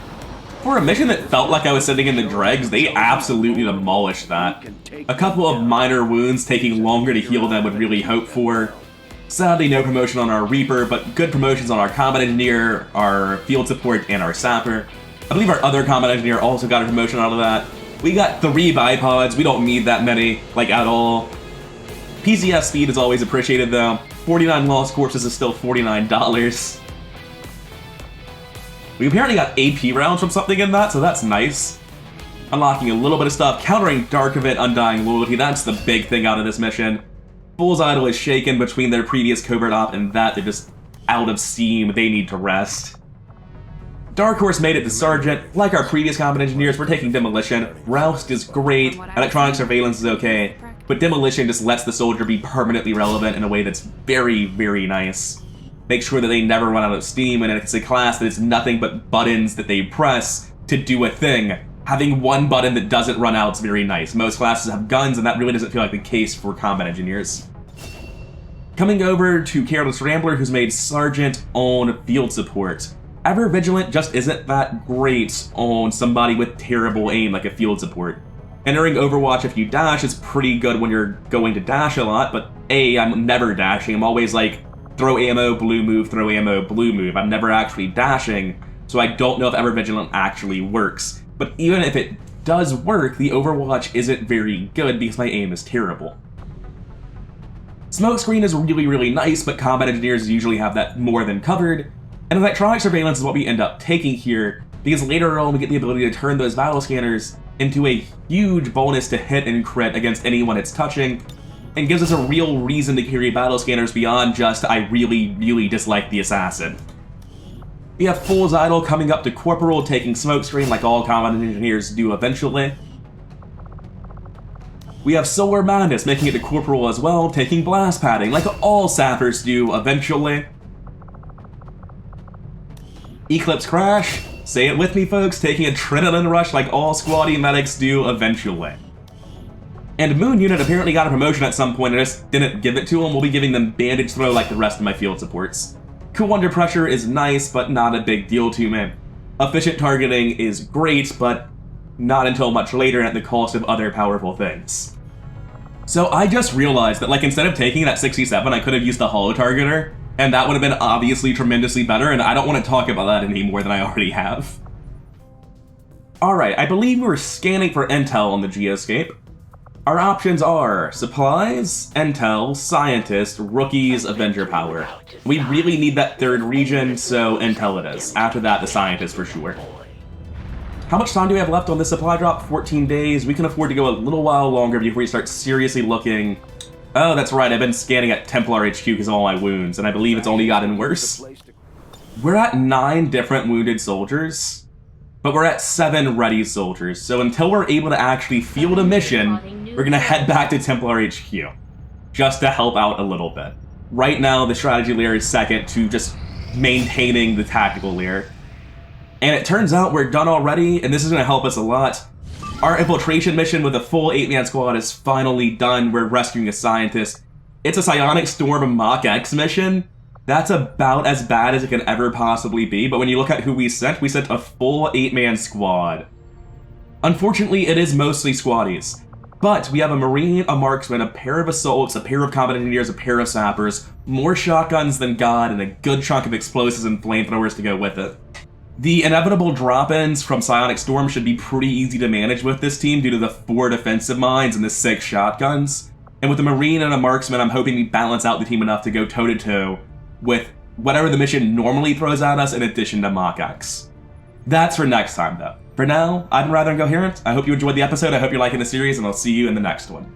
For a mission that felt like I was sitting in the dregs, they absolutely demolished that. A couple of minor wounds taking longer to heal than I would really hope for. Sadly, no promotion on our Reaper, but good promotions on our Combat Engineer, our Field Support, and our Sapper. I believe our other Combat Engineer also got a promotion out of that. We got 3 bipods, we don't need that many, like at all. PCS speed is always appreciated though. 49 lost corpses is still $49. We apparently got AP rounds from something in that, so that's nice. Unlocking a little bit of stuff, countering Dark Event, Undying Loyalty, that's the big thing out of this mission. Fool's Idol is shaken between their previous Covert op and that, they're just out of steam, they need to rest. Dark Horse made it to Sergeant. Like our previous combat engineers, we're taking Demolition. Roust is great, Electronic Surveillance is okay, but Demolition just lets the soldier be permanently relevant in a way that's very, very nice. Make sure that they never run out of steam, and it's a class that is nothing but buttons that they press to do a thing. Having one button that doesn't run out is very nice. Most classes have guns, and that really doesn't feel like the case for combat engineers. Coming over to Careless Rambler, who's made Sergeant on Field Support. Ever Vigilant just isn't that great on somebody with terrible aim like a Field Support. Entering Overwatch if you dash is pretty good when you're going to dash a lot, but A, I'm never dashing. I'm always like, throw ammo, blue move, throw ammo, blue move. I'm never actually dashing, so I don't know if Ever Vigilant actually works. But even if it does work, the Overwatch isn't very good because my aim is terrible. Smokescreen is really, really nice, but combat engineers usually have that more than covered. And Electronic Surveillance is what we end up taking here, because later on we get the ability to turn those battle scanners into a huge bonus to hit and crit against anyone it's touching, and gives us a real reason to carry battle scanners beyond just, I really, really dislike the assassin. We have Fool's Idol coming up to Corporal, taking Smokescreen like all combat engineers do eventually. We have Solar Madness making it to Corporal as well, taking Blast Padding like all sappers do eventually. Eclipse Crash, say it with me folks, taking Adrenaline Rush like all squaddy medics do eventually. And Moon Unit apparently got a promotion at some point and I just didn't give it to them. We'll be giving them Bandage Throw like the rest of my field supports. Cool Under Pressure is nice, but not a big deal to me. Efficient Targeting is great, but not until much later and at the cost of other powerful things. So I just realized that like instead of taking that 67, I could have used the Holo Targeter, and that would have been obviously tremendously better, and I don't want to talk about that any more than I already have. Alright, I believe we're scanning for intel on the Geoscape. Our options are Supplies, Intel, Scientist, Rookies, Avenger Power. We really need that third region, so Intel it is. After that, the Scientist for sure. How much time do we have left on this supply drop? 14 days. We can afford to go a little while longer before we start seriously looking. Oh, that's right, I've been scanning at Templar HQ because of all my wounds, and I believe it's only gotten worse. We're at 9 different wounded soldiers, but we're at 7 ready soldiers, so until we're able to actually field a mission, we're gonna head back to Templar HQ, just to help out a little bit. Right now, the strategy layer is second to just maintaining the tactical layer. And it turns out we're done already, and this is gonna help us a lot. Our infiltration mission with a full 8-man squad is finally done. We're rescuing a scientist. It's a Psionic Storm Mach X mission, That's about as bad as it can ever possibly be, but when you look at who we sent a full 8-man squad. Unfortunately, it is mostly squaddies. But we have a Marine, a Marksman, a pair of Assaults, a pair of Combat Engineers, a pair of Sappers, more shotguns than God, and a good chunk of explosives and flamethrowers to go with it. The inevitable drop-ins from Psionic Storm should be pretty easy to manage with this team due to the 4 defensive mines and the 6 shotguns. And with a Marine and a Marksman, I'm hoping we balance out the team enough to go toe-to-toe with whatever the mission normally throws at us in addition to Mach-X. That's for next time, though. For now, I've been Rather Incoherent. I hope you enjoyed the episode, I hope you're liking the series, and I'll see you in the next one.